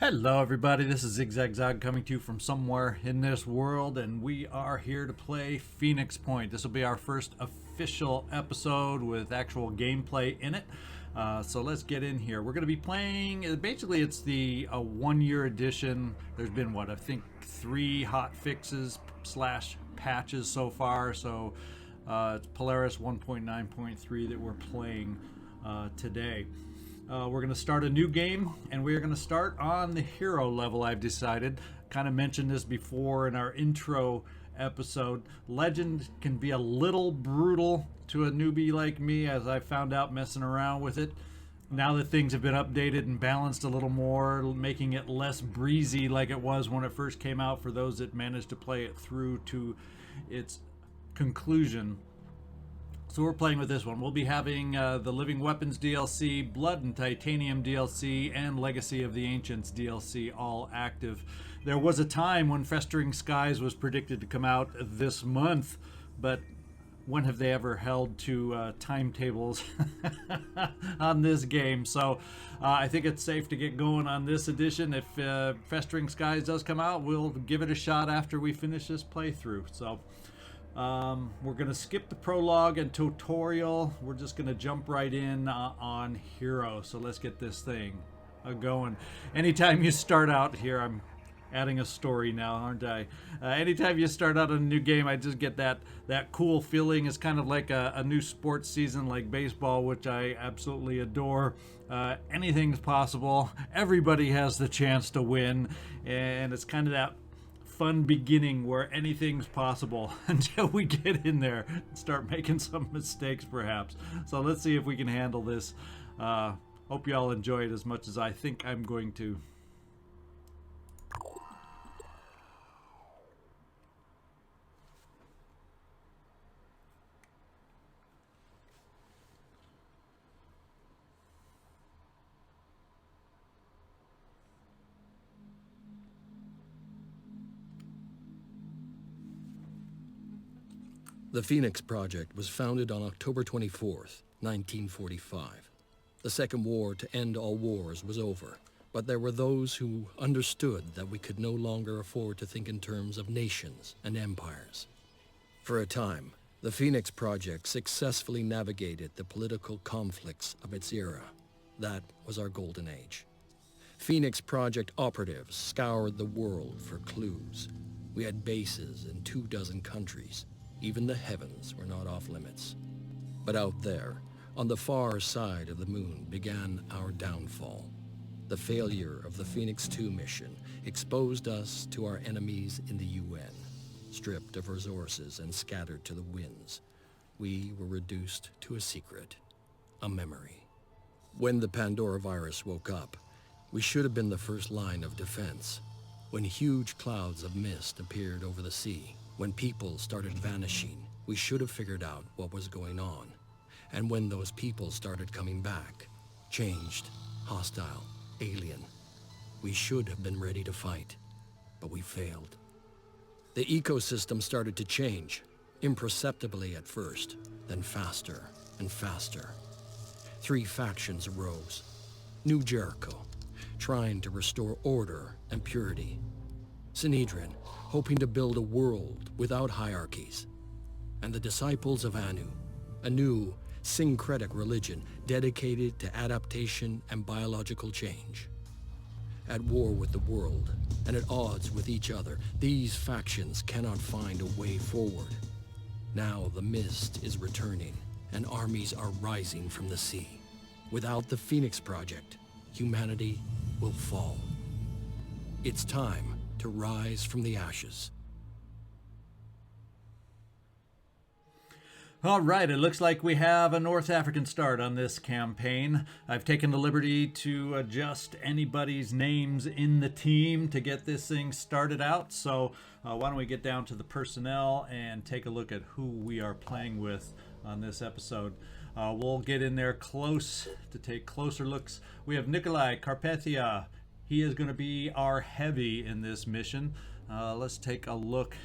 Hello everybody, this is ZigZagZog coming to you from somewhere in this world, and we are here to play Phoenix Point. This will be our first official episode with actual gameplay in it. So let's get in here. We're going to be playing, basically it's the 1-year edition. There's been, I think 3 hot fixes / patches so far. So it's Polaris 1.9.3 that we're playing today. We're going to start a new game, and we're going to start on the hero level. I've decided, kind of mentioned this before in our intro episode. Legend can be a little brutal to a newbie like me, as I found out messing around with it. Now that things have been updated and balanced a little more, making it less breezy like it was when it first came out for those that managed to play it through to its conclusion. So we're playing with this one. We'll be having the Living Weapons DLC, Blood and Titanium DLC, and Legacy of the Ancients DLC all active. There was a time when Festering Skies was predicted to come out this month, but when have they ever held to timetables on this game? So I think it's safe to get going on this edition. If Festering Skies does come out, we'll give it a shot after we finish this playthrough. So we're going to skip the prologue and tutorial. We're just going to jump right in on hero. So let's get this thing going. Anytime you start out here, I'm adding a story now, aren't I? Anytime you start out a new game, I just get that cool feeling. It's kind of like a new sports season like baseball, which I absolutely adore. Anything's possible. Everybody has the chance to win. And it's kind of that fun beginning where anything's possible until we get in there and start making some mistakes perhaps. So let's see if we can handle this. Hope you all enjoy it as much as I think I'm going to. The Phoenix Project was founded on October 24th, 1945. The Second War to end all wars was over, but there were those who understood that we could no longer afford to think in terms of nations and empires. For a time, the Phoenix Project successfully navigated the political conflicts of its era. That was our golden age. Phoenix Project operatives scoured the world for clues. We had bases in 24 countries. Even the heavens were not off limits. But out there, on the far side of the moon, began our downfall. The failure of the Phoenix 2 mission exposed us to our enemies in the UN, stripped of resources and scattered to the winds. We were reduced to a secret, a memory. When the Pandora virus woke up, we should have been the first line of defense. When huge clouds of mist appeared over the sea, when people started vanishing, we should have figured out what was going on. And when those people started coming back, changed, hostile, alien, we should have been ready to fight, but we failed. The ecosystem started to change, imperceptibly at first, then faster and faster. 3 factions arose. New Jericho, trying to restore order and purity. Sanhedrin, hoping to build a world without hierarchies. And the disciples of Anu, a new syncretic religion dedicated to adaptation and biological change. At war with the world, and at odds with each other, these factions cannot find a way forward. Now the mist is returning, and armies are rising from the sea. Without the Phoenix Project, humanity will fall. It's time to rise from the ashes. All right, it looks like we have a North African start on this campaign. I've taken the liberty to adjust anybody's names in the team to get this thing started out. So why don't we get down to the personnel and take a look at who we are playing with on this episode. We'll get in there close to take closer looks. We have Nikolai Carpathia. He is going to be our heavy in this mission. Let's take a look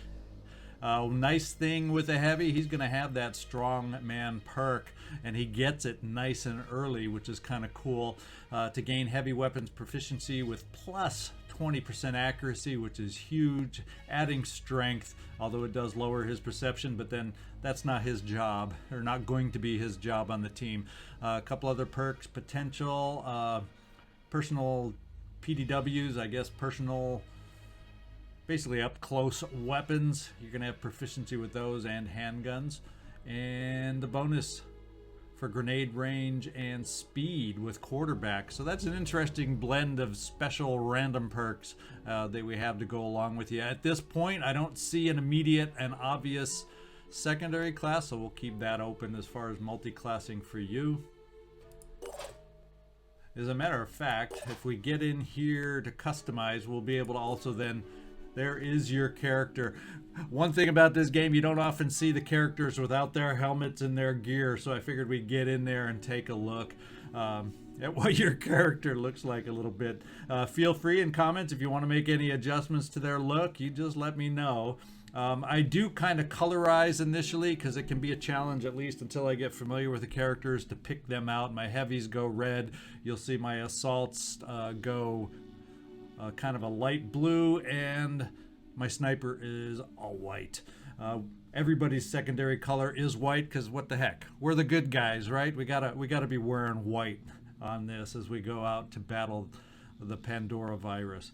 Nice thing with a heavy, he's going to have that strong man perk, and he gets it nice and early, which is kind of cool. To gain heavy weapons proficiency with plus 20% accuracy, which is huge, adding strength, although it does lower his perception, but then that's not his job, or not going to be his job on the team. A couple other perks, potential, personal PDWs, I guess, personal, basically up close weapons. You're going to have proficiency with those and handguns. And the bonus for grenade range and speed with quarterback. So that's an interesting blend of special random perks that we have to go along with you. At this point, I don't see an immediate and obvious secondary class, so we'll keep that open as far as multi-classing for you. As a matter of fact, if we get in here to customize, we'll be able to also then, there is your character. One thing about this game, you don't often see the characters without their helmets and their gear, so I figured we'd get in there and take a look at what your character looks like a little bit. Feel free in comments if you want to make any adjustments to their look, you just let me know. I do kind of colorize initially because it can be a challenge, at least until I get familiar with the characters, to pick them out. My heavies go red. You'll see my assaults go kind of a light blue, and my sniper is all white. Everybody's secondary color is white because what the heck, we're the good guys, right? We gotta be wearing white on this as we go out to battle the Pandora virus.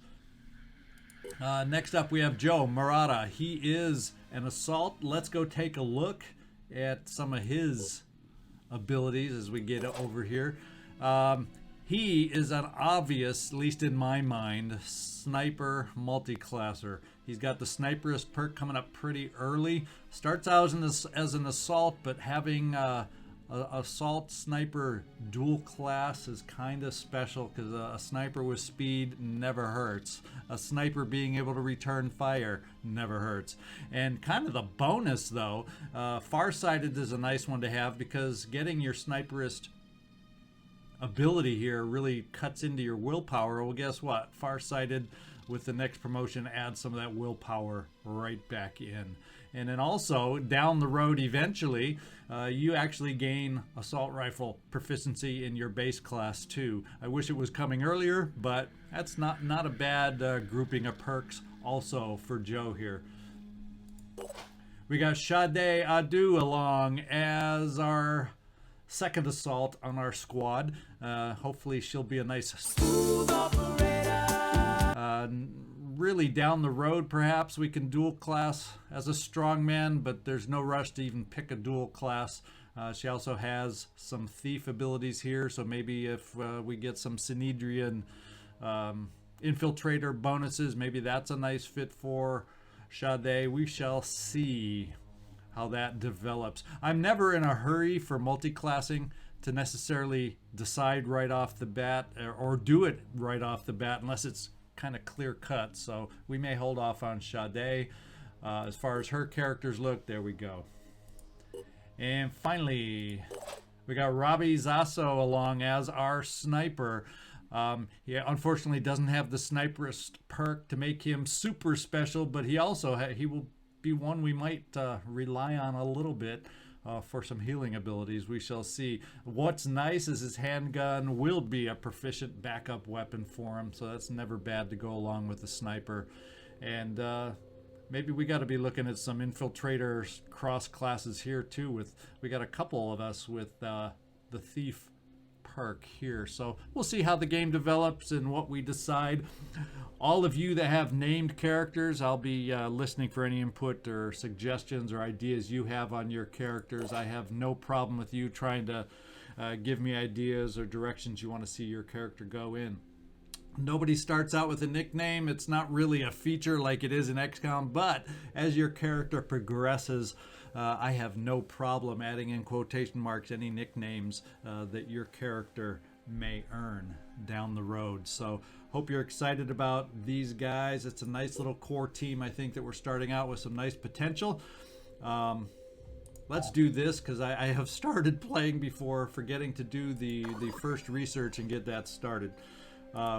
Next up we have Joe Murata. He is an assault. Let's go take a look at some of his abilities as we get over here. He is an obvious, at least in my mind, sniper multi-classer. He's got the sniperist perk coming up pretty early. Starts out as an assault, but having a assault sniper dual class is kind of special because a sniper with speed never hurts. A sniper being able to return fire never hurts. And kind of the bonus though, farsighted is a nice one to have because getting your sniperist ability here really cuts into your willpower. Well, guess what? Farsighted with the next promotion adds some of that willpower right back in. And then also down the road eventually you actually gain assault rifle proficiency in your base class too. I wish it was coming earlier, but that's not a bad grouping of perks also for Joe here. We got Sade Adu along as our second assault on our squad. Hopefully she'll be a nice smooth operator. Really down the road perhaps we can dual class as a strongman, but there's no rush to even pick a dual class. She also has some thief abilities here, so maybe if we get some Synedrian infiltrator bonuses, maybe that's a nice fit for Sade. We shall see how that develops. I'm never in a hurry for multi-classing to necessarily decide right off the bat or do it right off the bat unless it's kind of clear cut, so we may hold off on Sade. As far as her characters look, there we go. And finally we got Robbie Zasso along as our sniper. He unfortunately doesn't have the sniperist perk to make him super special, but he also he will be one we might rely on a little bit for some healing abilities. We shall see. What's nice is his handgun will be a proficient backup weapon for him, so that's never bad to go along with the sniper. And maybe we got to be looking at some infiltrator cross classes here too. We got a couple of us with the thief perk here, so we'll see how the game develops and what we decide. All of you that have named characters, I'll be listening for any input or suggestions or ideas you have on your characters. I have no problem with you trying to give me ideas or directions you want to see your character go in. Nobody starts out with a nickname. It's not really a feature like it is in XCOM, but as your character progresses, I have no problem adding in quotation marks any nicknames that your character may earn down the road. So hope you're excited about these guys. It's a nice little core team. I think that we're starting out with some nice potential. Let's do this because I have started playing before forgetting to do the first research and get that started.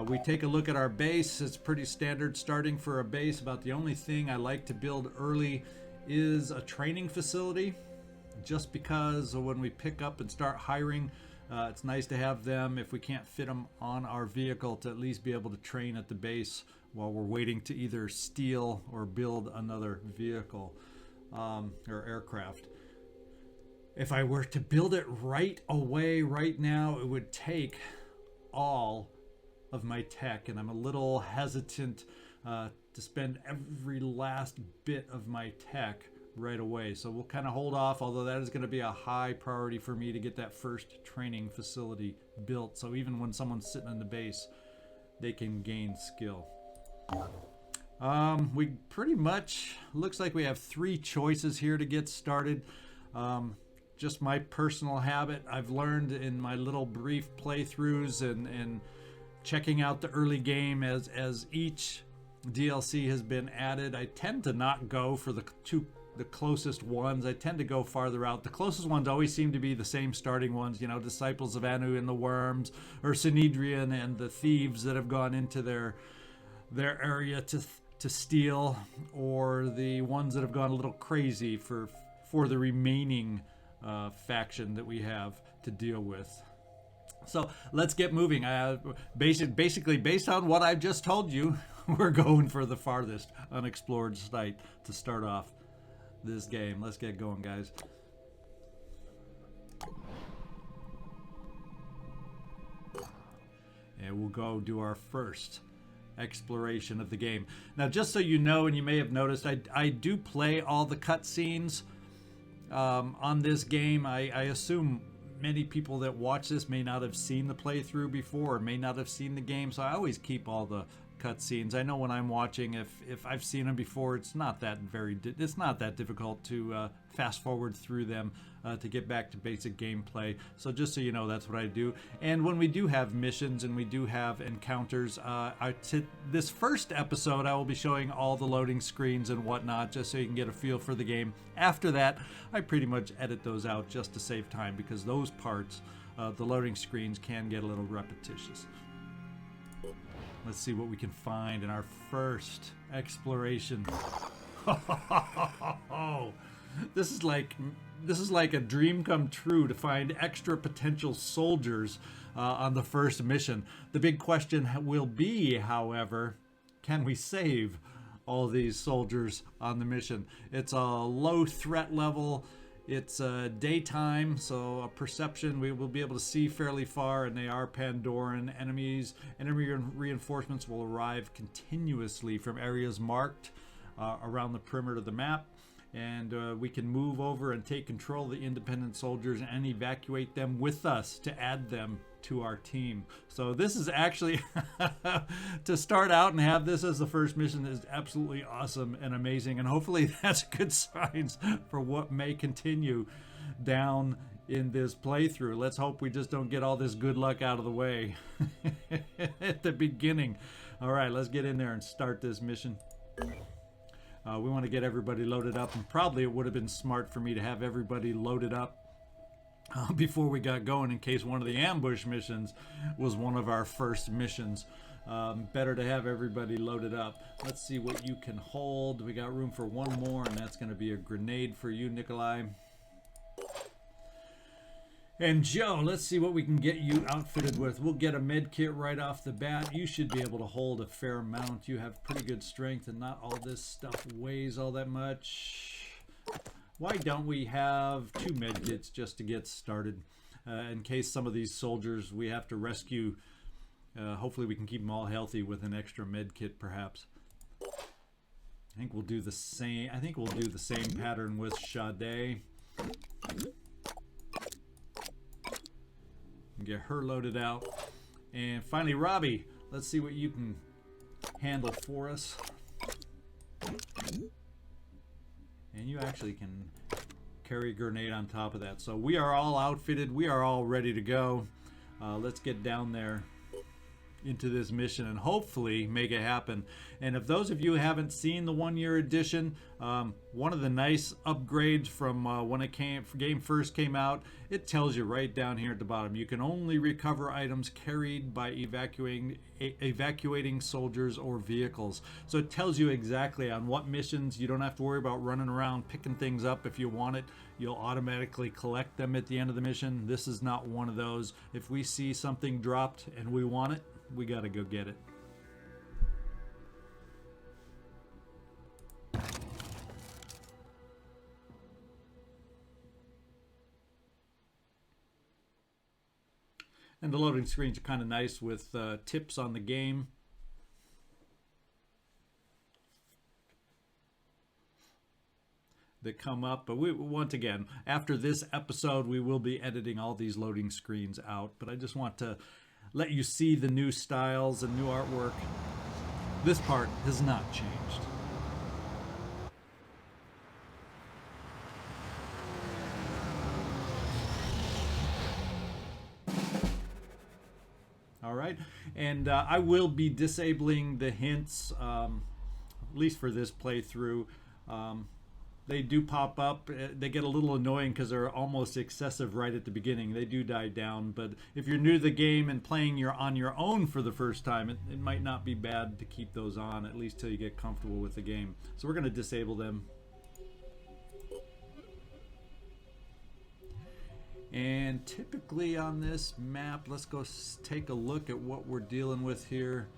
We take a look at our base. It's pretty standard starting for a base. About the only thing I like to build early is a training facility, just because when we pick up and start hiring, it's nice to have them, if we can't fit them on our vehicle, to at least be able to train at the base while we're waiting to either steal or build another vehicle or aircraft. If I were to build it right away, right now, it would take all of my tech, and I'm a little hesitant to spend every last bit of my tech right away. So we'll kind of hold off, although that is going to be a high priority for me to get that first training facility built. So even when someone's sitting in the base, they can gain skill. We pretty much, looks like we have 3 choices here to get started. Just my personal habit, I've learned in my little brief playthroughs and checking out the early game as each DLC has been added, I tend to not go for the closest ones. I tend to go farther out. The closest ones always seem to be the same starting ones, you know, Disciples of Anu and the Worms, or Synedrian and the thieves that have gone into their area to steal, or the ones that have gone a little crazy for the remaining faction that we have to deal with. So let's get moving. Basically, based on what I've just told you, we're going for the farthest unexplored site to start off this game. Let's get going, guys. And we'll go do our first exploration of the game. Now, just so you know, and you may have noticed, I do play all the cutscenes on this game. I assume many people that watch this may not have seen the playthrough before, or may not have seen the game, so I always keep all the cutscenes. I know when I'm watching, if I've seen them before, it's not that difficult to fast forward through them to get back to basic gameplay. So just so you know, that's what I do. And when we do have missions and we do have encounters, this first episode I will be showing all the loading screens and whatnot, just so you can get a feel for the game. After that, I pretty much edit those out just to save time, because those parts, the loading screens, can get a little repetitious. Let's see what we can find in our first exploration. This is like a dream come true to find extra potential soldiers on the first mission. The big question will be, however, can we save all these soldiers on the mission? It's a low threat level. It's daytime, so a perception, we will be able to see fairly far, and they are Pandoran enemies. Enemy reinforcements will arrive continuously from areas marked around the perimeter of the map, and we can move over and take control of the independent soldiers and evacuate them with us to add them to our team. So this is actually to start out and have this as the first mission is absolutely awesome and amazing, and hopefully that's good signs for what may continue down in this playthrough. Let's hope we just don't get all this good luck out of the way at the beginning. All right, let's get in there and start this mission. We want to get everybody loaded up, and probably it would have been smart for me to have everybody loaded up before we got going, in case one of the ambush missions was one of our first missions. Better to have everybody loaded up. Let's see what you can hold. We got room for one more, and that's going to be a grenade for you, Nikolai. And Joe, let's see what we can get you outfitted with. We'll get a med kit right off the bat. You should be able to hold a fair amount. You have pretty good strength, and not all this stuff weighs all that much. Why don't we have 2 med kits just to get started, in case some of these soldiers we have to rescue. Hopefully we can keep them all healthy with an extra med kit, perhaps. I think we'll do the same. I think we'll do the same pattern with Sade. Get her loaded out. And finally, Robbie, let's see what you can handle for us. And you actually can carry a grenade on top of that. So we are all outfitted. We are all ready to go. Let's get down there into this mission and hopefully make it happen. And if those of you haven't seen the 1-year edition, one of the nice upgrades from when game first came out, it tells you right down here at the bottom, you can only recover items carried by evacuating soldiers or vehicles. So it tells you exactly on what missions. You don't have to worry about running around picking things up. If you want it, you'll automatically collect them at the end of the mission. This is not one of those. If we see something dropped and we want it, we got to go get it. And the loading screens are kind of nice with tips on the game. That come up, but once again, after this episode, we will be editing all these loading screens out. But I just want to let you see the new styles and new artwork. This part has not changed. All right, and I will be disabling the hints, at least for this playthrough. They do pop up. They get a little annoying because they're almost excessive right at the beginning. They do die down, but if you're new to the game and playing on your own for the first time, it might not be bad to keep those on, at least till you get comfortable with the game. So we're going to disable them. And typically on this map, let's go take a look at what we're dealing with here.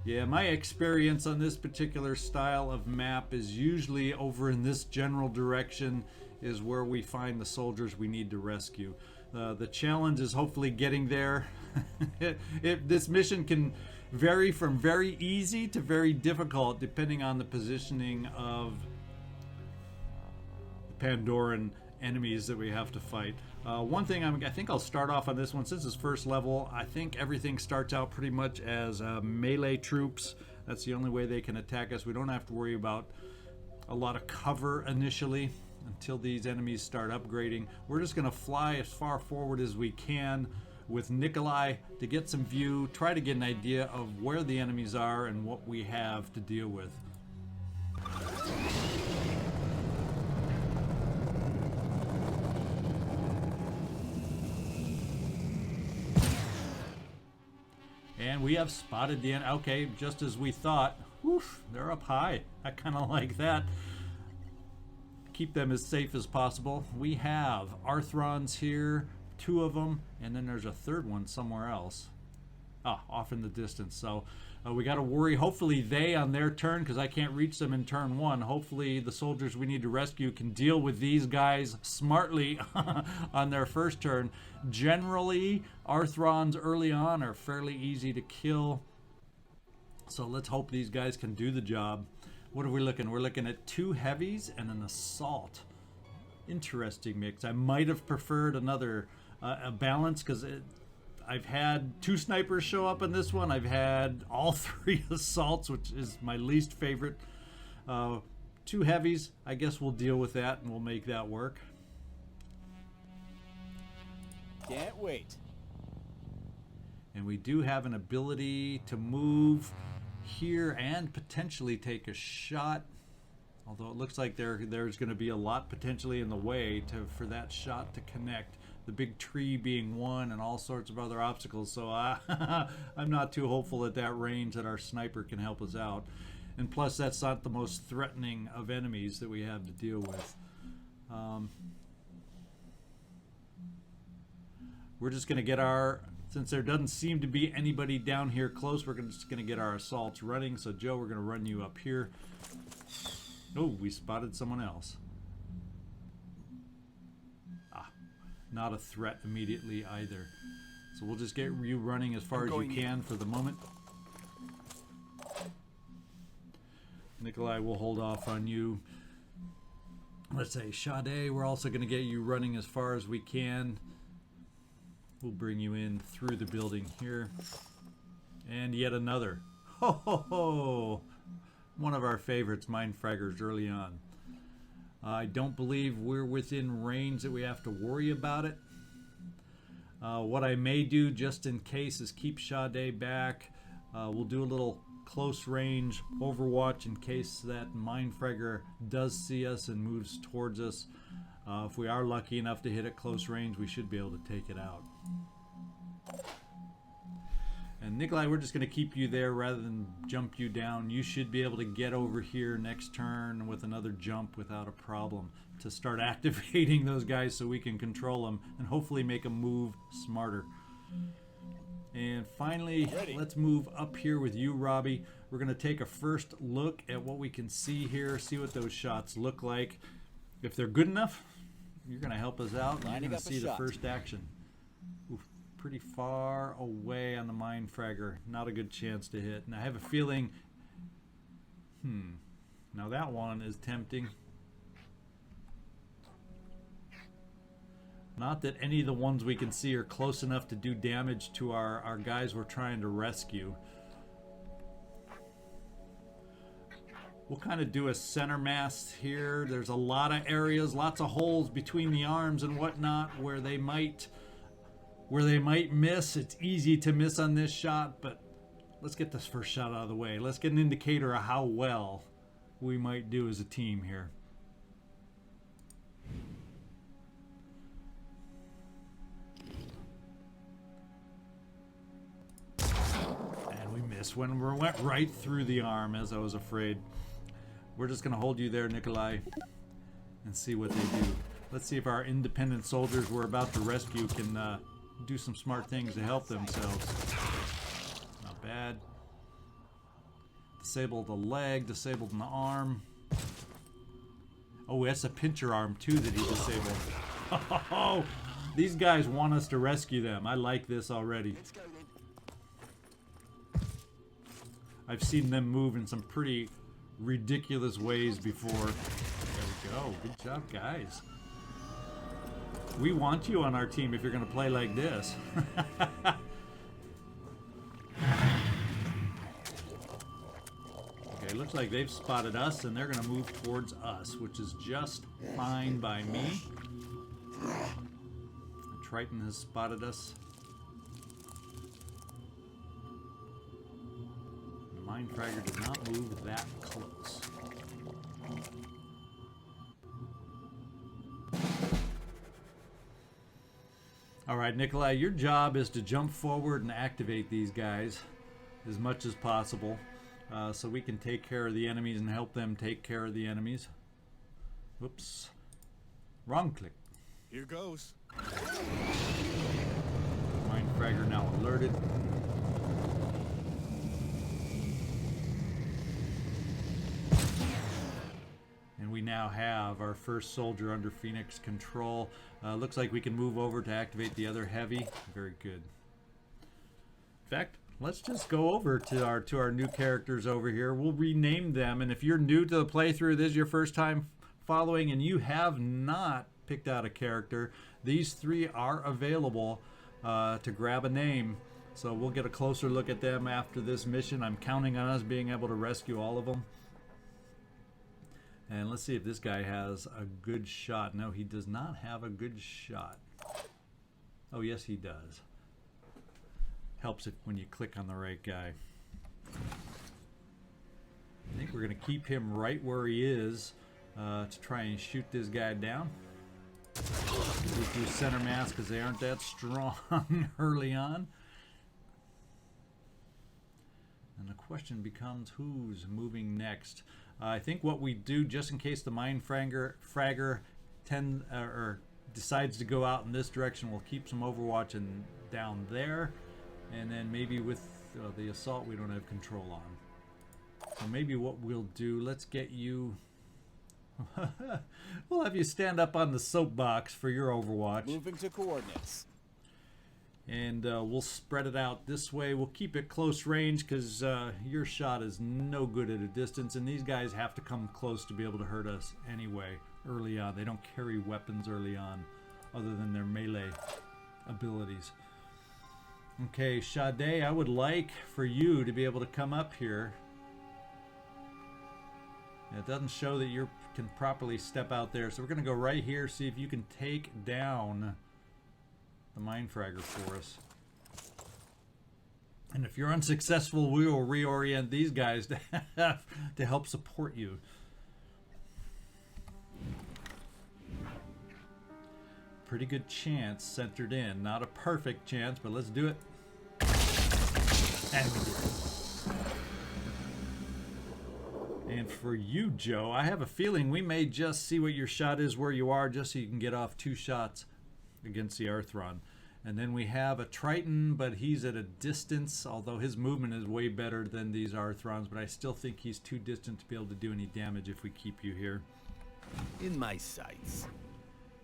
Yeah, my experience on this particular style of map is usually over in this general direction is where we find the soldiers we need to rescue. The challenge is hopefully getting there. This mission can vary from very easy to very difficult depending on the positioning of the Pandoran enemies that we have to fight. One thing I think I'll start off on this one, since it's first level, I think everything starts out pretty much as melee troops. That's the only way they can attack us. We don't have to worry about a lot of cover initially until these enemies start upgrading. We're just going to fly as far forward as we can with Nikolai to get some view, try to get an idea of where the enemies are and what we have to deal with. And we have spotted the end. Okay, just as we thought. Woof, they're up high. I kind of like that. Keep them as safe as possible. We have Arthrons here, 2 of them, and then there's a 3rd one somewhere else. Off in the distance. So we got to worry. Hopefully they, on their turn, because I can't reach them in turn 1, hopefully the soldiers we need to rescue can deal with these guys smartly on their first turn. Generally, Arthrons early on are fairly easy to kill. So let's hope these guys can do the job. What are we looking? We're looking at 2 heavies and an assault. Interesting mix. I might have preferred another a balance, because I've had 2 snipers show up in this one. I've had all 3 assaults, which is my least favorite. 2 heavies. I guess we'll deal with that and we'll make that work. Can't wait. And we do have an ability to move here and potentially take a shot. Although it looks like there's going to be a lot potentially in the way for that shot to connect. The big tree being one and all sorts of other obstacles. So I'm not too hopeful at that range that our sniper can help us out. And plus, that's not the most threatening of enemies that we have to deal with. We're just going to get our, since there doesn't seem to be anybody down here close, we're just going to get our assaults running. So Joe, we're going to run you up here. Oh, we spotted someone else. Not a threat immediately either. So we'll just get you running as far as you can for the moment. Nikolai will hold off on you. Let's say Sade, we're also going to get you running as far as we can. We'll bring you in through the building here. And yet another. Ho ho ho! One of our favorites, Mind Fraggers, early on. I don't believe we're within range that we have to worry about it. What I may do just in case is keep Sade back. We'll do a little close range overwatch in case that Mindfragger does see us and moves towards us. If we are lucky enough to hit it close range, we should be able to take it out. And Nikolai, we're just going to keep you there rather than jump you down. You should be able to get over here next turn with another jump without a problem to start activating those guys so we can control them and hopefully make them move smarter. And finally, let's move up here with you, Robbie. We're going to take a first look at what we can see here, see what those shots look like. If they're good enough, you're going to help us out. You're going to see the first action. Oof, pretty far away on the Mindfragger. Not a good chance to hit. And I have a feeling, now that one is tempting. Not that any of the ones we can see are close enough to do damage to our guys we're trying to rescue. We'll kind of do a center mass here. There's a lot of areas, lots of holes between the arms and whatnot where they might miss. It's easy to miss on this shot, but let's get this first shot out of the way. Let's get an indicator of how well we might do as a team here. When we went right through the arm, as I was afraid. We're just going to hold you there, Nikolai, and see what they do. Let's see if our independent soldiers we're about to rescue can do some smart things to help themselves. Not bad. Disabled the leg, disabled an arm. Oh, that's a pincher arm too that he disabled. Oh, these guys want us to rescue them. I like this already. I've seen them move in some pretty ridiculous ways before. There we go. Good job, guys. We want you on our team if you're going to play like this. Okay, looks like they've spotted us and they're going to move towards us, which is just fine by me. Triton has spotted us. Mindfragger did not move that close. Alright, Nikolai, your job is to jump forward and activate these guys as much as possible so we can take care of the enemies and help them take care of the enemies. Whoops. Wrong click. Here goes. Mindfragger now alerted. We now have our first soldier under Phoenix control. Looks like we can move over to activate the other heavy. Very good. In fact, let's just go over to our new characters over here. We'll rename them, and if you're new to the playthrough, this is your first time following, and you have not picked out a character, these three are available to grab a name. So we'll get a closer look at them after this mission. I'm counting on us being able to rescue all of them. And let's see if this guy has a good shot. No, he does not have a good shot. Oh, yes, he does. Helps it when you click on the right guy. I think we're going to keep him right where he is to try and shoot this guy down. We'll do center mass because they aren't that strong early on. And the question becomes who's moving next. I think what we do, just in case the Mindfragger decides to go out in this direction, we'll keep some overwatch and down there, and then maybe with the assault we don't have control on. So maybe what we'll do, let's get you. We'll have you stand up on the soapbox for your overwatch. Moving to coordinates. And we'll spread it out this way. We'll keep it close range because your shot is no good at a distance, and these guys have to come close to be able to hurt us anyway early on. They don't carry weapons early on other than their melee abilities. Okay, Sade, I would like for you to be able to come up here. It doesn't show that you can properly step out there, so we're going to go right here, see if you can take down the mine fragger for us. And if you're unsuccessful, we will reorient these guys to help support you. Pretty good chance centered in. Not a perfect chance, but let's do it. And we did it. And for you, Joe, I have a feeling we may just see what your shot is where you are, just so you can get off 2 shots against the Arthron. And then we have a Triton, but he's at a distance, although his movement is way better than these Arthrons, but I still think he's too distant to be able to do any damage if we keep you here. In my sights.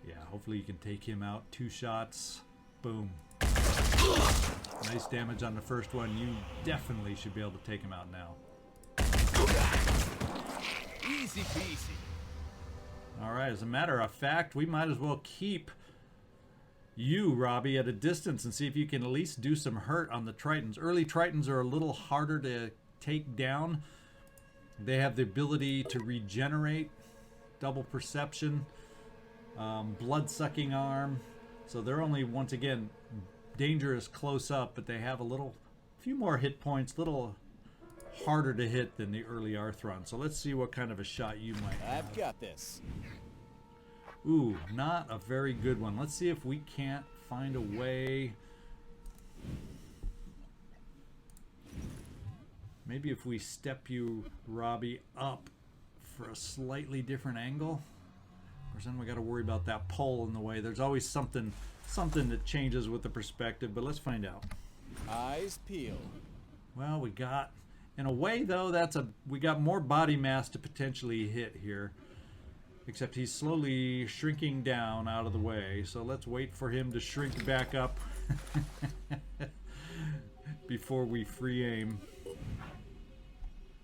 Yeah, hopefully you can take him out. 2 shots. Boom. Nice damage on the first one. You definitely should be able to take him out now. Easy peasy. Alright, as a matter of fact, we might as well keep you, Robbie, at a distance and see if you can at least do some hurt on the Tritons. Early Tritons are a little harder to take down. They have the ability to regenerate, double perception, blood-sucking arm. So they're only, once again, dangerous close up, but they have a few more hit points, little harder to hit than the early Arthron. So let's see what kind of a shot you might have. I've got this. Ooh, not a very good one. Let's see if we can't find a way. Maybe if we step you, Robbie, up for a slightly different angle. Of course, then we got to worry about that pole in the way. There's always something that changes with the perspective, but let's find out. Eyes peeled. Well, we got, in a way though, we got more body mass to potentially hit here. Except he's slowly shrinking down out of the way. So let's wait for him to shrink back up before we free aim.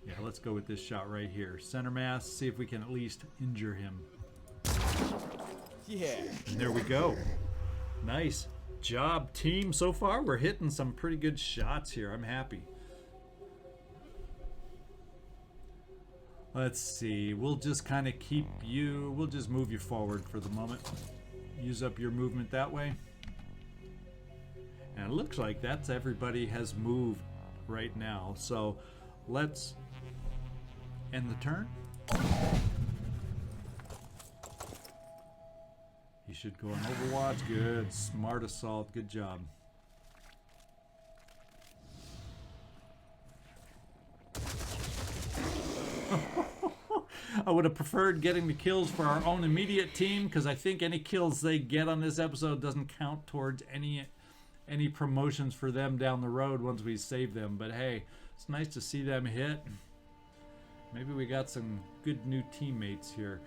Yeah, let's go with this shot right here. Center mass, see if we can at least injure him. Yeah. And there we go. Nice job, team. So far, we're hitting some pretty good shots here. I'm happy. Let's see. We'll just kind of keep you. We'll just move you forward for the moment. Use up your movement that way. And it looks like that's everybody has moved right now. So let's end the turn. He should go on Overwatch. Good. Smart assault. Good job. I would have preferred getting the kills for our own immediate team, because I think any kills they get on this episode doesn't count towards any promotions for them down the road once we save them. But hey, it's nice to see them hit. Maybe we got some good new teammates here.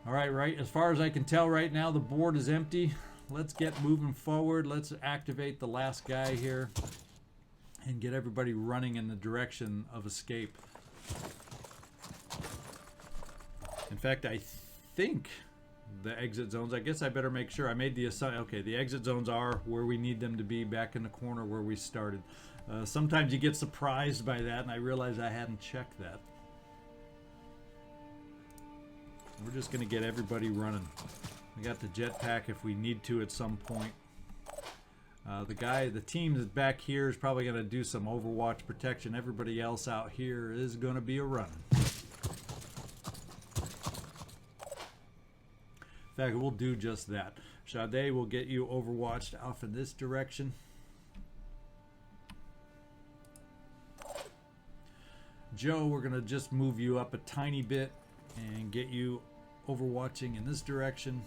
All right, as far as I can tell right now, the board is empty. Let's get moving forward. Let's activate the last guy here and get everybody running in the direction of escape. In fact, I think the exit zones, I guess I better make sure I made the assumption. Okay, the exit zones are where we need them to be, back in the corner where we started. Sometimes you get surprised by that, and I realize I hadn't checked that. We're just going to get everybody running. We got the jetpack if we need to at some point. The team that's back here is probably going to do some Overwatch protection. Everybody else out here is going to be a running. In fact, we'll do just that. Sade will get you overwatched off in this direction. Joe, we're going to just move you up a tiny bit and get you overwatching in this direction.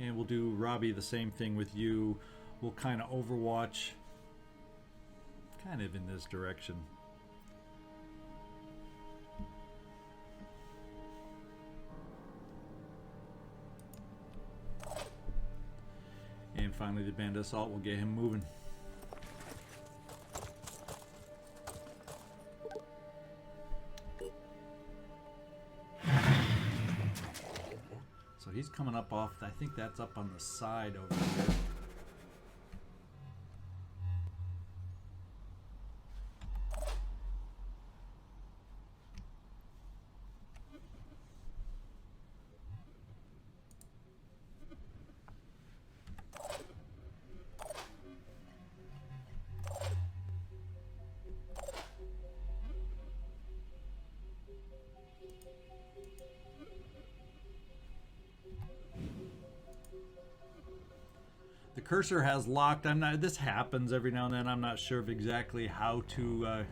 And we'll do, Robbie, the same thing with you. We'll kind of overwatch kind of in this direction. And finally, the Bandit Assault will get him moving. So he's coming up off, I think that's up on the side over here. The cursor has locked. I'm not. This happens every now and then. I'm not sure of exactly how to.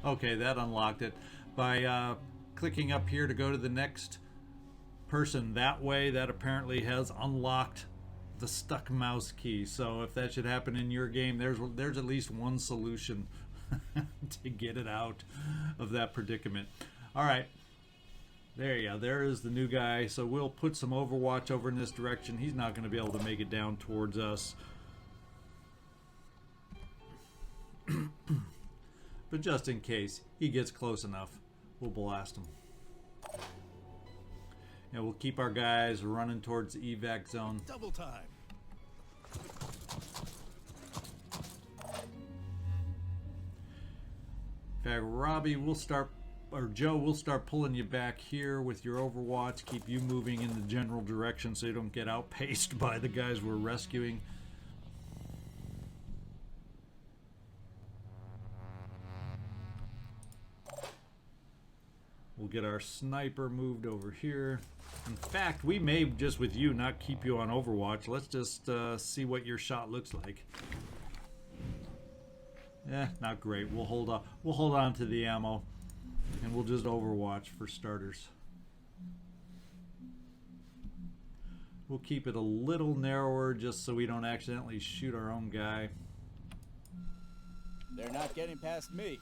Okay, that unlocked it by clicking up here to go to the next person. That way, that apparently has unlocked the stuck mouse key. So if that should happen in your game, there's at least one solution to get it out of that predicament. All right, there you go. There is the new guy. So we'll put some Overwatch over in this direction. He's not going to be able to make it down towards us. But just in case he gets close enough, we'll blast him. And we'll keep our guys running towards the evac zone. Double time. In fact, Robbie, we'll start, or Joe, we'll start pulling you back here with your Overwatch. Keep you moving in the general direction so you don't get outpaced by the guys we're rescuing. We'll get our sniper moved over here. In fact, we may just with you not keep you on Overwatch. Let's just see what your shot looks like. Not great. We'll hold on. We'll hold on to the ammo, and we'll just Overwatch for starters. We'll keep it a little narrower just so we don't accidentally shoot our own guy. They're not getting past me.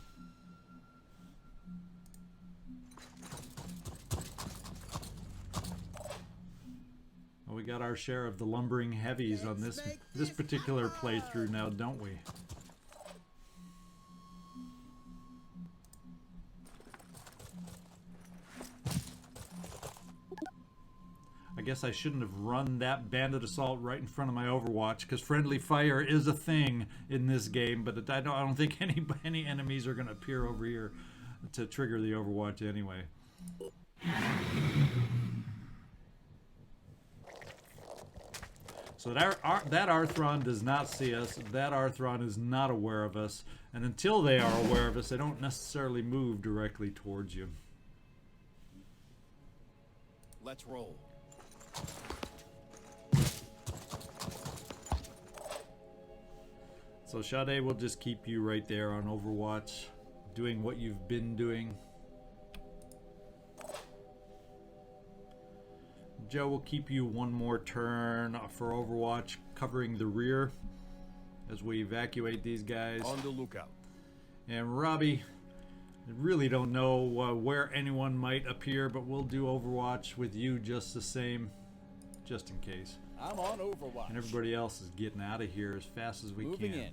Well, we got our share of the lumbering heavies on this particular playthrough now, don't we? I guess I shouldn't have run that bandit assault right in front of my Overwatch, because friendly fire is a thing in this game, but I don't think any enemies are going to appear over here to trigger the Overwatch anyway. So that Arthron does not see us. That Arthron is not aware of us, and until they are aware of us, they don't necessarily move directly towards you. Let's roll. So Sade will just keep you right there on Overwatch, doing what you've been doing. Joe will keep you one more turn for Overwatch, covering the rear as we evacuate these guys. On the lookout. And Robbie, I really don't know where anyone might appear, but we'll do Overwatch with you just the same, just in case. I'm on Overwatch. And everybody else is getting out of here as fast as we Moving can. in.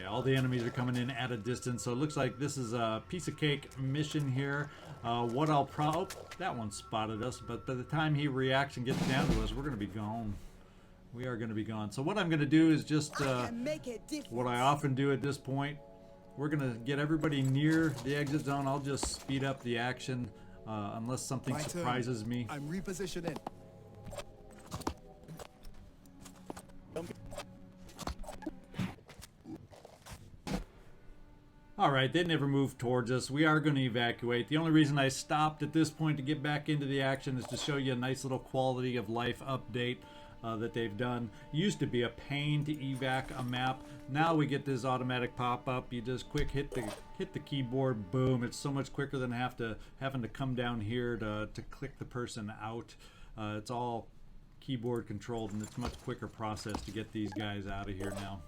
All the enemies are coming in at a distance, so it looks like this is a piece of cake mission here. What I'll that one spotted us, but by the time he reacts and gets down to us, we're going to be gone. We are going to be gone. So what I'm going to do is just what I often do at this point. We're going to get everybody near the exit zone. I'll just speed up the action unless something surprises me. I'm repositioning. Alright, they never moved towards us. We are going to evacuate. The only reason I stopped at this point to get back into the action is to show you a nice little quality of life update that they've done. It used to be a pain to evac a map. Now we get this automatic pop-up. You just quick hit the keyboard, boom. It's so much quicker than having to come down here to click the person out. It's all keyboard controlled, and it's a much quicker process to get these guys out of here now.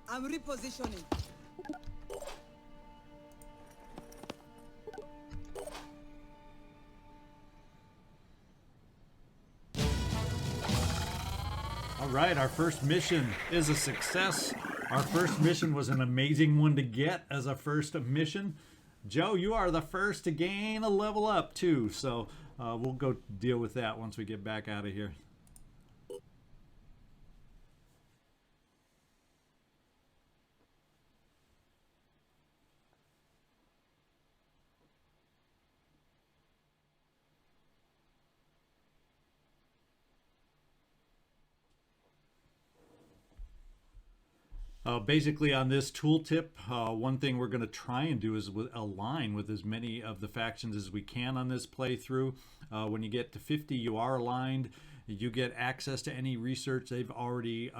I'm repositioning. All right, our first mission is a success. Our first mission was an amazing one to get as a first mission. Joe, you are the first to gain a level up too, so we'll go deal with that once we get back out of here. Basically on this tooltip, one thing we're going to try and do is align with as many of the factions as we can on this playthrough. When you get to 50, you are aligned. You get access to any research they've already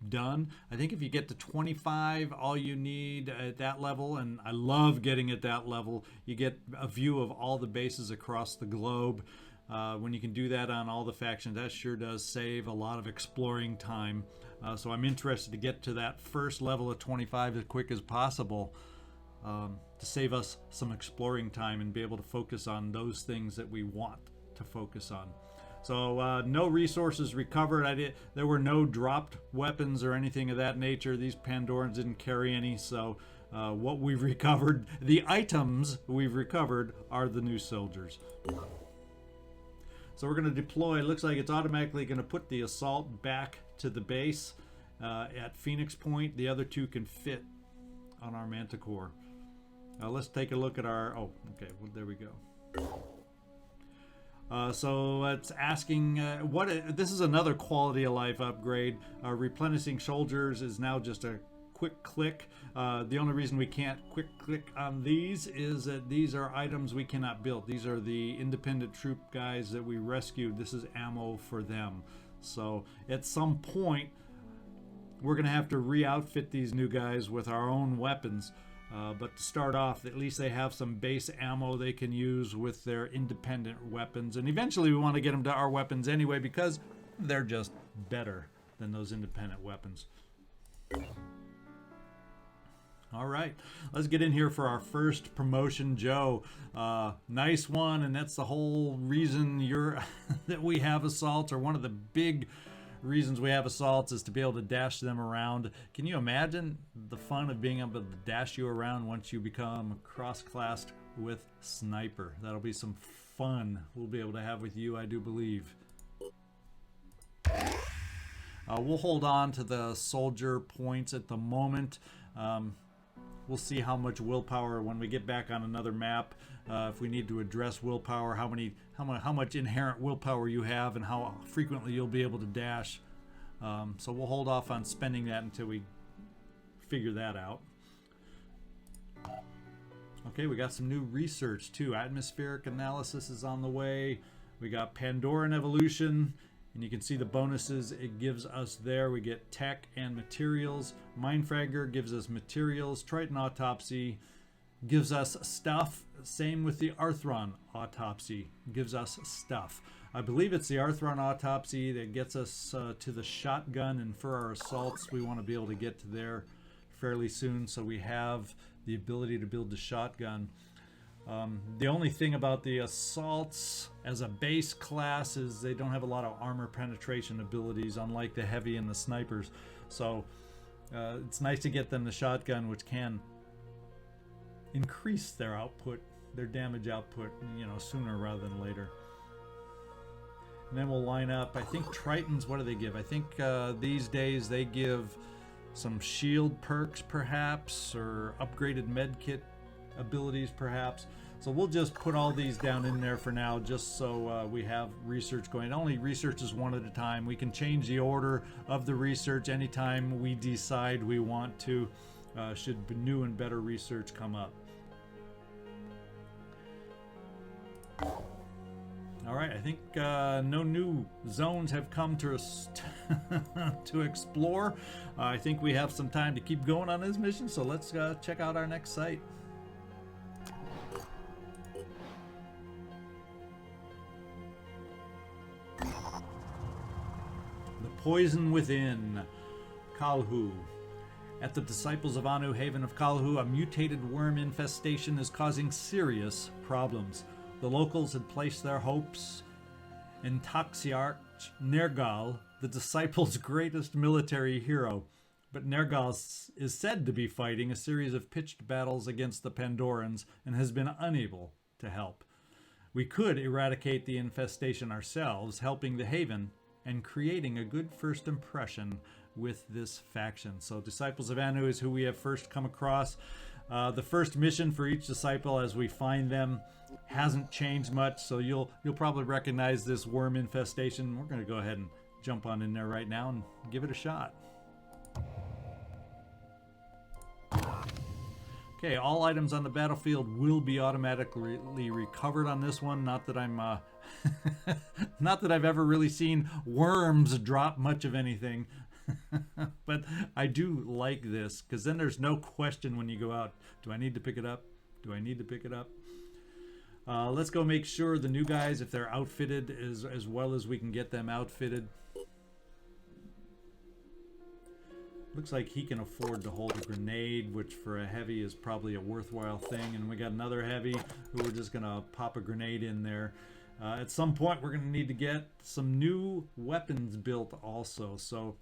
done. I think if you get to 25, all you need at that level, and I love getting at that level, you get a view of all the bases across the globe. When you can do that on all the factions, that sure does save a lot of exploring time. So I'm interested to get to that first level of 25 as quick as possible to save us some exploring time and be able to focus on those things that we want to focus on. So no resources recovered. There were no dropped weapons or anything of that nature. These Pandorans didn't carry any, so what we've recovered, the items we've recovered, are the new soldiers. So we're going to deploy. It looks like it's automatically going to put the assault back to the base at Phoenix Point. The other two can fit on our Manticore. Let's take a look at our... Oh, okay. Well, there we go. So it's asking this is another quality of life upgrade. Replenishing soldiers is now just a quick click. The only reason we can't quick click on these is that these are items we cannot build. These are the independent troop guys that we rescued. This is ammo for them. So at some point we're gonna have to re-outfit these new guys with our own weapons. But to start off, at least they have some base ammo they can use with their independent weapons. And eventually we want to get them to our weapons anyway because they're just better than those independent weapons. All right, let's get in here for our first promotion, Joe. Nice one, and that's the whole reason that we have assaults, or one of the big reasons we have assaults, is to be able to dash them around. Can you imagine the fun of being able to dash you around once you become cross-classed with Sniper? That'll be some fun we'll be able to have with you, I do believe. We'll hold on to the soldier points at the moment. We'll see how much willpower when we get back on another map. If we need to address willpower, how much inherent willpower you have, and how frequently you'll be able to dash. So we'll hold off on spending that until we figure that out. Okay, we got some new research too. Atmospheric analysis is on the way. We got Pandoran evolution. And you can see the bonuses it gives us there. We get tech and materials. Mindfragger gives us materials. Triton autopsy gives us stuff. Same with the Arthron autopsy, gives us stuff. I believe it's the Arthron autopsy that gets us to the shotgun, and for our assaults we want to be able to get to there fairly soon, so we have the ability to build the shotgun. The only thing about the assaults as a base class is they don't have a lot of armor penetration abilities, unlike the heavy and the snipers. So it's nice to get them the shotgun, which can increase their output, their damage output, sooner rather than later. And then we'll line up. I think Tritons, what do they give? I think these days they give some shield perks perhaps, or upgraded medkit abilities perhaps. So we'll just put all these down in there for now, just so we have research going. Only research is one at a time. We can change the order of the research anytime we decide we want to, should new and better research come up. All right, I think no new zones have come to us to explore. I think we have some time to keep going on this mission, so let's check out our next site. Poison Within, Kalhu. At the Disciples of Anu Haven of Kalhu, a mutated worm infestation is causing serious problems. The locals had placed their hopes and Taxiarch Nergal, the disciples' greatest military hero. But Nergal is said to be fighting a series of pitched battles against the Pandorans and has been unable to help. We could eradicate the infestation ourselves, helping the Haven and creating a good first impression with this faction. So Disciples of Anu is who we have first come across. The first mission for each disciple as we find them hasn't changed much, so you'll probably recognize this worm infestation. We're going to go ahead and jump on in there right now and give it a shot. Okay, all items on the battlefield will be automatically recovered on this one. Not that I'm not that I've ever really seen worms drop much of anything. But I do like this, because then there's no question when you go out, do I need to pick it up? Do I need to pick it up? Let's go make sure the new guys, if they're outfitted as well as we can get them outfitted. Looks like he can afford to hold a grenade, which for a heavy is probably a worthwhile thing. And we got another heavy who we're just going to pop a grenade in there. At some point we're going to need to get some new weapons built also. So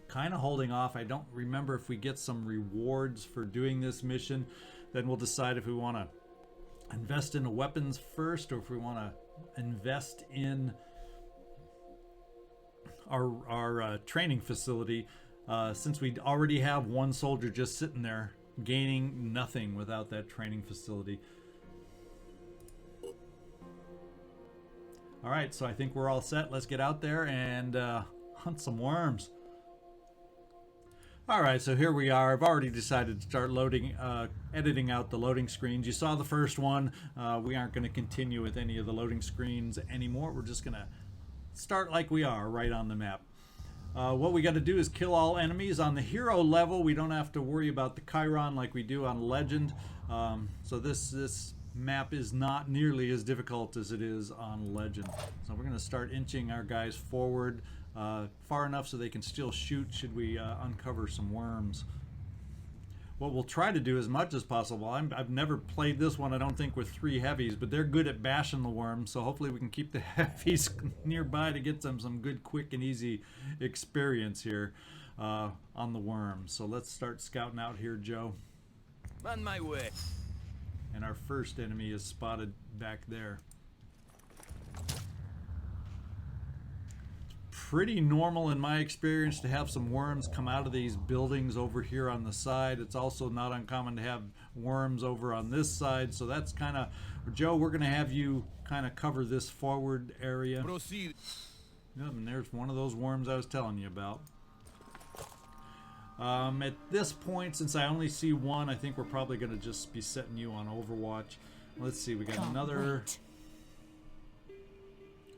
kind of holding off. I don't remember if we get some rewards for doing this mission. Then we'll decide if we want to invest in the weapons first, or if we want to invest in our training facility, since we already have one soldier just sitting there gaining nothing without that training facility. All right, so I think we're all set. Let's get out there and hunt some worms. All right, so here we are. I've already decided to start loading, editing out the loading screens. You saw the first one. We aren't going to continue with any of the loading screens anymore. We're just going to start like we are, right on the map. What we got to do is kill all enemies. On the hero level, we don't have to worry about the Chiron like we do on Legend. So this map is not nearly as difficult as it is on Legend. So we're going to start inching our guys forward far enough so they can still shoot should we uncover some worms. What we'll try to do as much as possible, I've never played this one, I don't think, with 3 heavies, but they're good at bashing the worms, so hopefully we can keep the heavies nearby to get them some good, quick, and easy experience here on the worms. So let's start scouting out here, Joe. On my way. And our first enemy is spotted back there. Pretty normal in my experience to have some worms come out of these buildings over here on the side. It's also not uncommon to have worms over on this side, so that's kind of, Joe, we're going to have you kind of cover this forward area. Proceed. Yep, and there's one of those worms I was telling you about. At this point, since I only see one, I think we're probably going to just be setting you on Overwatch. Let's see, we got another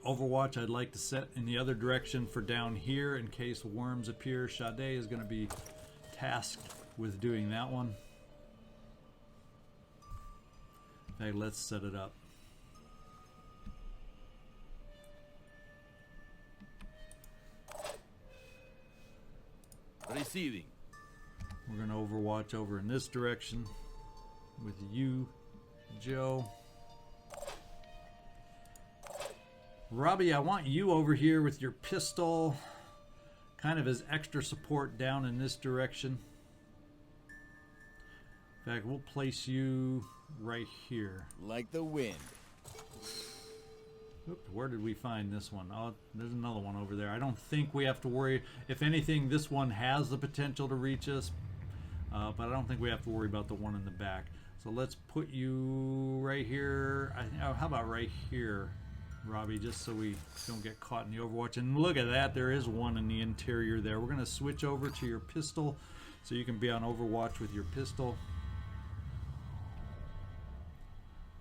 Overwatch I'd like to set in the other direction for down here in case worms appear. Sade is going to be tasked with doing that one. In fact, let's set it up. Receiving. We're going to Overwatch over in this direction with you, Joe. Robbie, I want you over here with your pistol, kind of as extra support down in this direction. In fact, we'll place you right here. Like the wind. Oops, where did we find this one? Oh, there's another one over there. I don't think we have to worry. If anything, this one has the potential to reach us, but I don't think we have to worry about the one in the back. So let's put you right here. How about right here, Robbie, just so we don't get caught in the Overwatch. And look at that, there is one in the interior there. We're going to switch over to your pistol so you can be on Overwatch with your pistol.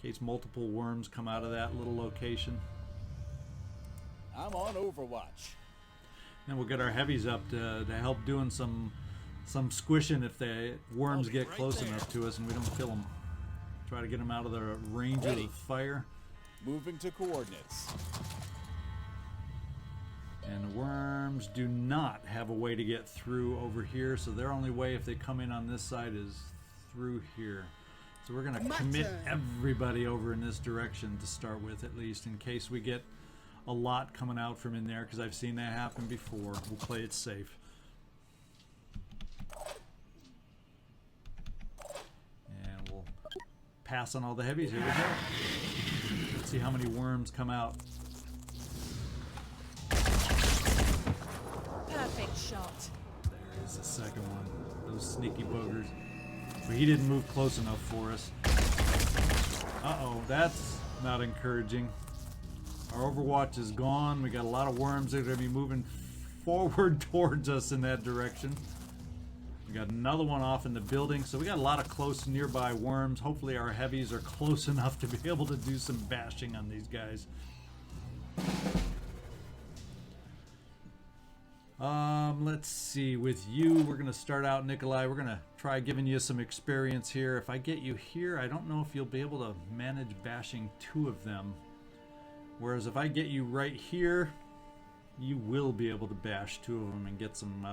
In case multiple worms come out of that little location. I'm on Overwatch. Then we'll get our heavies up to help doing some squishing if the worms get close enough to us and we don't kill them. Try to get them out of the range of the fire. Moving to coordinates. And the worms do not have a way to get through over here, so their only way if they come in on this side is through here. So we're going to commit everybody over in this direction to start with, at least, in case we get a lot coming out from in there because I've seen that happen before. We'll play it safe. And we'll pass on all the heavies. Here we go. Let's see how many worms come out. Perfect shot. There is the second one. Those sneaky boogers. But he didn't move close enough for us. Uh-oh, that's not encouraging. Our Overwatch is gone. We got a lot of worms that are going to be moving forward towards us in that direction. We got another one off in the building. So we got a lot of close nearby worms. Hopefully our heavies are close enough to be able to do some bashing on these guys. Let's see. With you, we're going to start out, Nikolai. We're going to try giving you some experience here. If I get you here, I don't know if you'll be able to manage bashing 2 of them. Whereas if I get you right here, you will be able to bash 2 of them and get some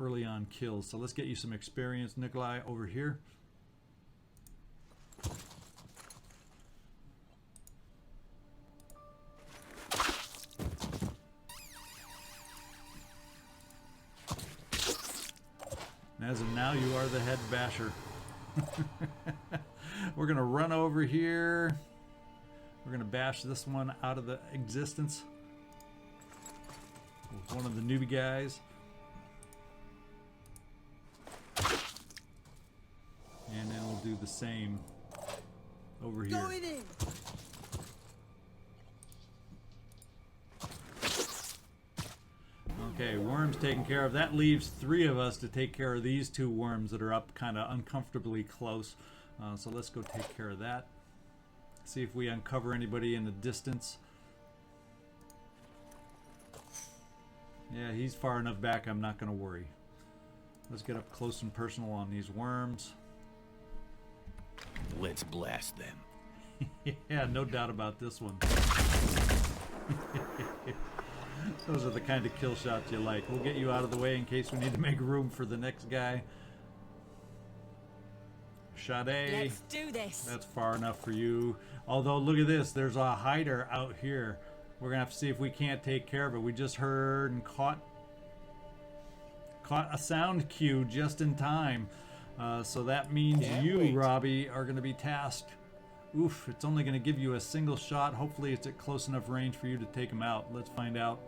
early on kills. So let's get you some experience, Nikolai, over here. As of now, you are the head basher. We're going to run over here. We're going to bash this one out of the existence. With one of the newbie guys. And then we'll do the same over here. Going in. Okay, worms taken care of. That leaves 3 of us to take care of these 2 worms that are up kind of uncomfortably close. So let's go take care of that. See if we uncover anybody in the distance. Yeah, he's far enough back, I'm not going to worry. Let's get up close and personal on these worms. Let's blast them. Yeah, no doubt about this one. Those are the kind of kill shots you like. We'll get you out of the way in case we need to make room for the next guy. Sade. Let's do this. That's far enough for you. Although, look at this. There's a hider out here. We're going to have to see if we can't take care of it. We just heard and caught a sound cue just in time. So that means you, Robbie, are going to be tasked. Oof, it's only going to give you a single shot. Hopefully it's at close enough range for you to take him out. Let's find out.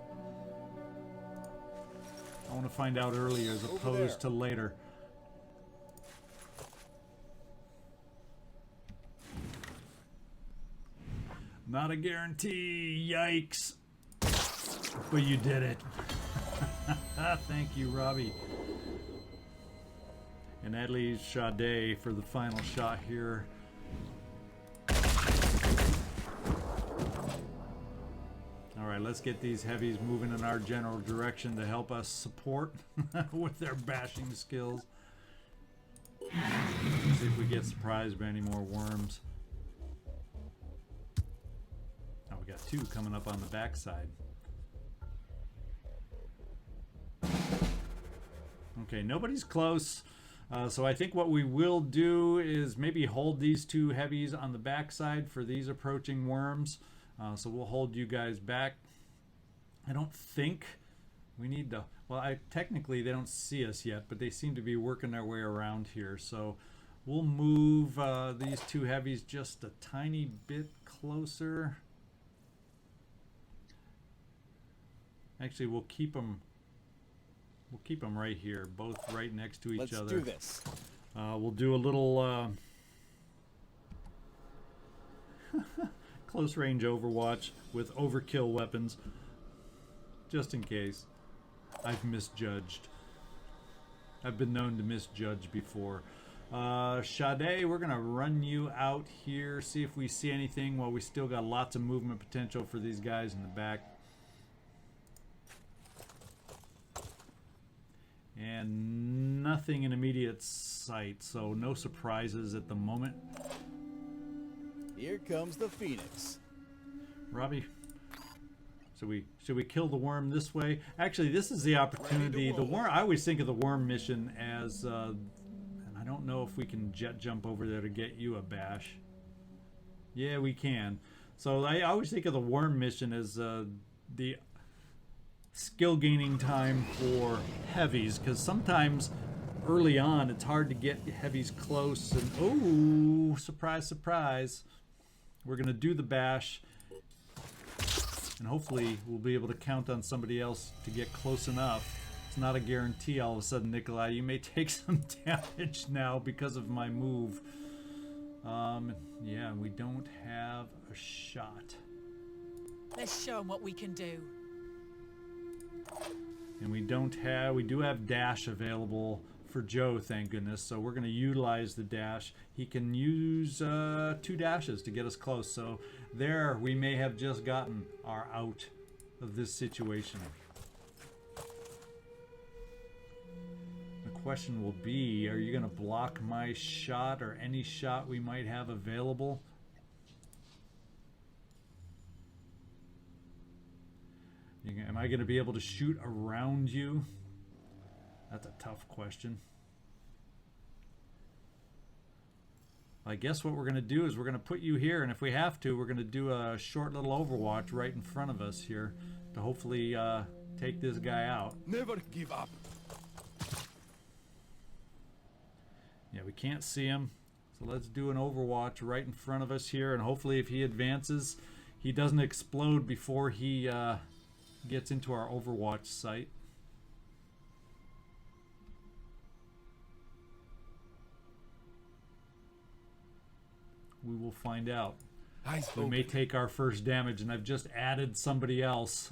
I want to find out early as opposed to later. Not a guarantee. Yikes. But you did it. Thank you, Robbie. And that leaves Sade for the final shot here. Alright, let's get these heavies moving in our general direction to help us support with their bashing skills. See if we get surprised by any more worms. Oh, we got 2 coming up on the backside. Okay, nobody's close. So I think what we will do is maybe hold these 2 heavies on the backside for these approaching worms. So we'll hold you guys back. I don't think we need to... Well, technically they don't see us yet, but they seem to be working their way around here. So we'll move these 2 heavies just a tiny bit closer. Actually, we'll keep them right here, both right next to each other. Let's do this. We'll do a little close range Overwatch with overkill weapons, just in case. I've misjudged. I've been known to misjudge before. Sade, we're gonna run you out here, see if we see anything. While we still got lots of movement potential for these guys in the back. And nothing in immediate sight, so no surprises at the moment. Here comes the Phoenix. Robbie, should we kill the worm this way? Actually, this is the opportunity. The worm, I always think of the worm mission as, and I don't know if we can jet jump over there to get you a bash. Yeah, we can. So I always think of the worm mission as the skill gaining time for heavies, because sometimes early on it's hard to get heavies close, and oh, surprise, surprise. We're gonna do the bash, and hopefully we'll be able to count on somebody else to get close enough. It's not a guarantee. All of a sudden, Nikolai, you may take some damage now because of my move. Yeah, we don't have a shot. Let's show them what we can do. And we do have dash available for Joe, thank goodness. So we're going to utilize the dash. He can use 2 dashes to get us close. So there, we may have just gotten our out of this situation. The question will be, are you going to block my shot or any shot we might have available? Am I going to be able to shoot around you? That's a tough question. I guess what we're going to do is we're going to put you here, and if we have to, we're going to do a short little overwatch right in front of us here to hopefully take this guy out. Never give up. Yeah, we can't see him, so let's do an overwatch right in front of us here, and hopefully if he advances, he doesn't explode before he gets into our overwatch site. We will find out. We may take our first damage, and I've just added somebody else.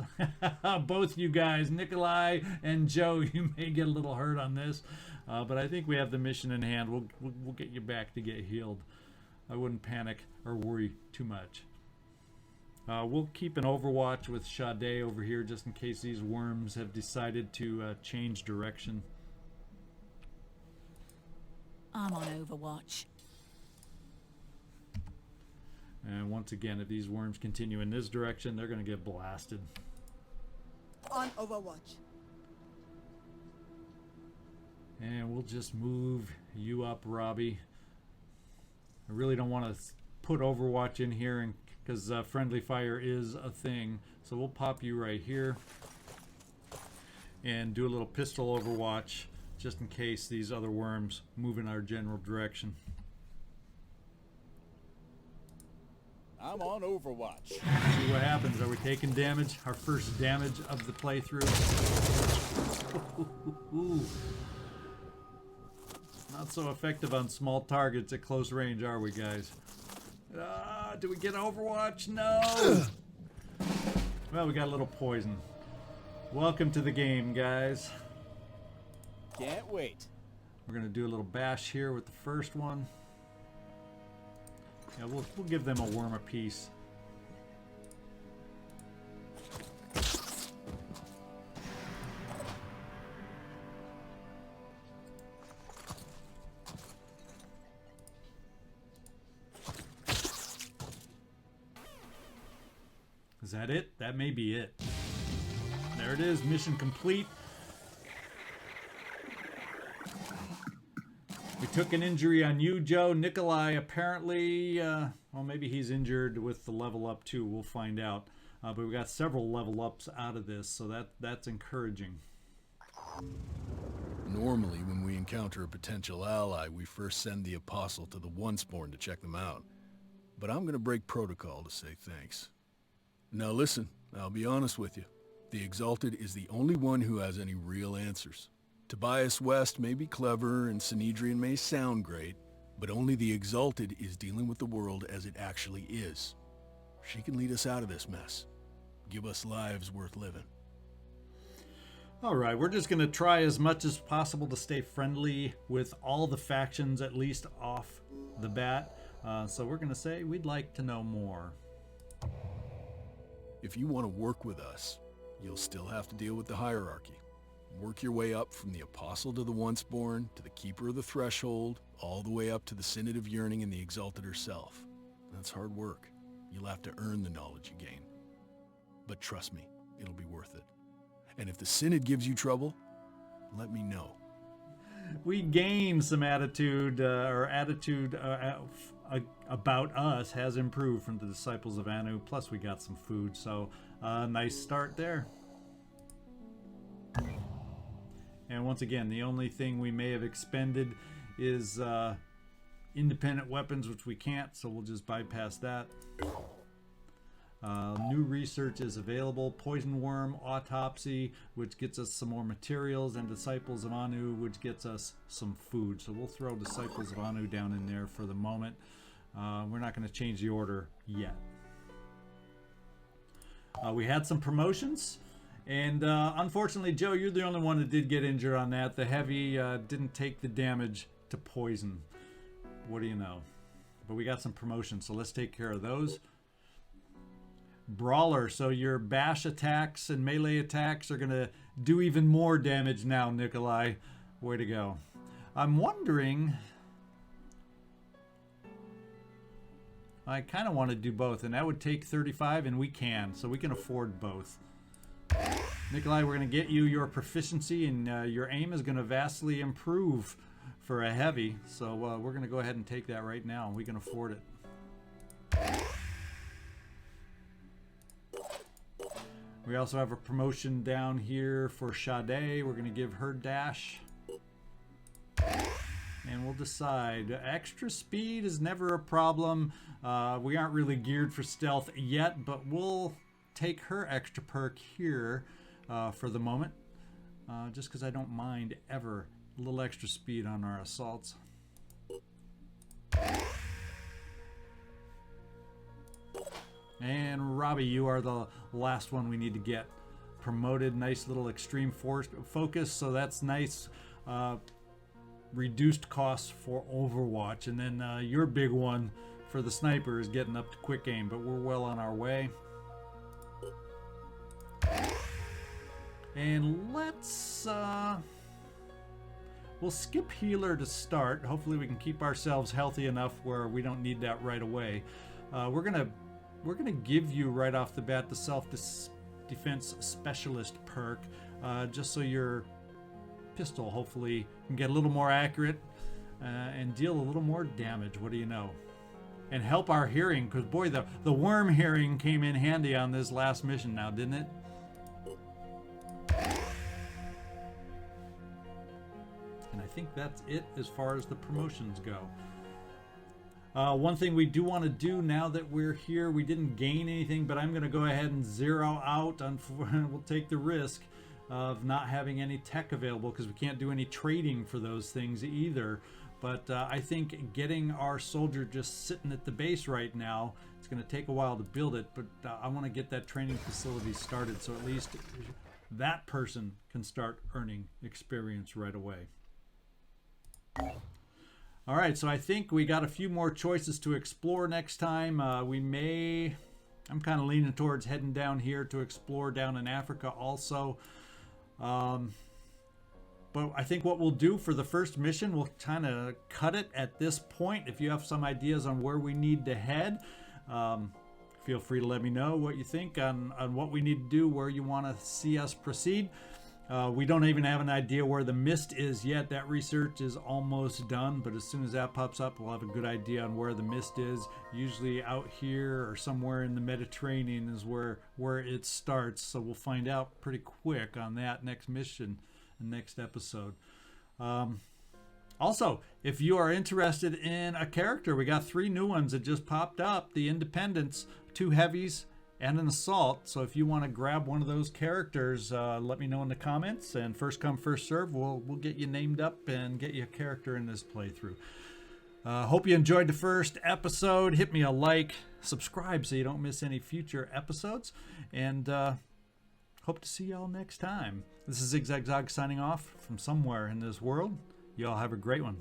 Both you guys, Nikolai and Joe, you may get a little hurt on this, but I think we have the mission in hand. We'll get you back to get healed. I wouldn't panic or worry too much. We'll keep an overwatch with Sade over here just in case these worms have decided to change direction. I'm on Overwatch. And once again, if these worms continue in this direction, they're going to get blasted. On Overwatch. And we'll just move you up, Robbie. I really don't want to put Overwatch in here because friendly fire is a thing. So we'll pop you right here and do a little pistol Overwatch just in case these other worms move in our general direction. I'm on Overwatch. See what happens. Are we taking damage? Our first damage of the playthrough. Not so effective on small targets at close range, are we, guys? Do we get Overwatch? No! Well, we got a little poison. Welcome to the game, guys. Can't wait. We're going to do a little bash here with the first one. Yeah, we'll give them a worm apiece. Is that it? That may be it. There it is, mission complete. We took an injury on you, Joe. Nikolai apparently, well, maybe he's injured with the level up too. We'll find out. But we got several level ups out of this, so that's encouraging. Normally, when we encounter a potential ally, we first send the Apostle to the Onceborn to check them out. But I'm gonna break protocol to say thanks. Now listen, I'll be honest with you. The Exalted is the only one who has any real answers. Tobias West may be clever and Sanhedrin may sound great, but only the Exalted is dealing with the world as it actually is. She can lead us out of this mess. Give us lives worth living. All right, we're just going to try as much as possible to stay friendly with all the factions, at least off the bat. So we're going to say we'd like to know more. If you want to work with us, you'll still have to deal with the hierarchy. Work your way up from the Apostle to the Onceborn, to the Keeper of the Threshold, all the way up to the Synod of Yearning and the Exalted herself. That's hard work. You'll have to earn the knowledge you gain. But trust me, it'll be worth it. And if the Synod gives you trouble, let me know. We gained some attitude, about us has improved from the disciples of Anu. Plus we got some food, so nice start there. And once again, the only thing we may have expended is independent weapons, which we can't, so we'll just bypass that. New research is available. Poison worm autopsy, which gets us some more materials, and disciples of Anu, which gets us some food. So we'll throw disciples of Anu down in there for the moment. We're not going to change the order yet. We had some promotions, and unfortunately, Joe, you're the only one that did get injured on that. The heavy didn't take the damage to poison. What do you know? But we got some promotions, so let's take care of those. Brawler, so your bash attacks and melee attacks are going to do even more damage now, Nikolai. Way to go. I'm wondering... I kind of want to do both, and that would take 35, and we can, so we can afford both. Nikolai, we're going to get you your proficiency, and your aim is going to vastly improve for a heavy, so we're going to go ahead and take that right now. We can afford it. We also have a promotion down here for Sade. We're going to give her dash. And we'll decide. Extra speed is never a problem. We aren't really geared for stealth yet, but we'll take her extra perk here for the moment. Just because I don't mind ever a little extra speed on our assaults. And Robbie, you are the last one we need to get promoted. Nice little extreme focus, so that's nice. Reduced costs for Overwatch. And then your big one for the sniper is getting up to quick aim, but we're well on our way. And let's... we'll skip healer to start. Hopefully we can keep ourselves healthy enough where we don't need that right away. We're gonna give you right off the bat the self-defense specialist perk, just so your pistol hopefully can get a little more accurate and deal a little more damage. What do you know? And help our hearing, because boy, the worm hearing came in handy on this last mission now, didn't it? And I think that's it as far as the promotions go. One thing we do want to do now that we're here, we didn't gain anything, but I'm going to go ahead and zero out. We'll take the risk of not having any tech available because we can't do any trading for those things either. But I think getting our soldier just sitting at the base right now, it's going to take a while to build it, but I want to get that training facility started so at least that person can start earning experience right away. All right, so I think we got a few more choices to explore next time. I'm kind of leaning towards heading down here to explore down in Africa also. But I think what we'll do for the first mission, we'll kind of cut it at this point. If you have some ideas on where we need to head, feel free to let me know what you think on what we need to do, where you want to see us proceed. We don't even have an idea where the mist is yet. That research is almost done, but as soon as that pops up, we'll have a good idea on where the mist is. Usually out here or somewhere in the Mediterranean is where it starts, so we'll find out pretty quick on that next mission and next episode. Also, if you are interested in a character, we got 3 new ones that just popped up. The Independents, 2 heavies, and an assault. So if you want to grab one of those characters, let me know in the comments, and first come first serve, we'll get you named up and get you a character in this playthrough. Hope you enjoyed the first episode. Hit me a like, subscribe so you don't miss any future episodes, and hope to see y'all next time. This is ZigZagZog signing off from somewhere in this world. Y'all have a great one.